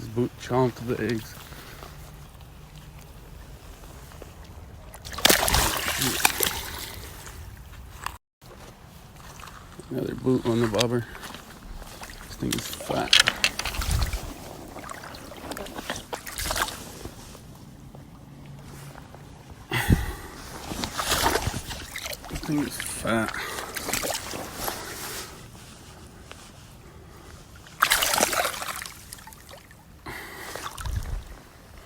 This boot chomped the eggs. Another boot on the bobber. This thing is fat. This thing is fat.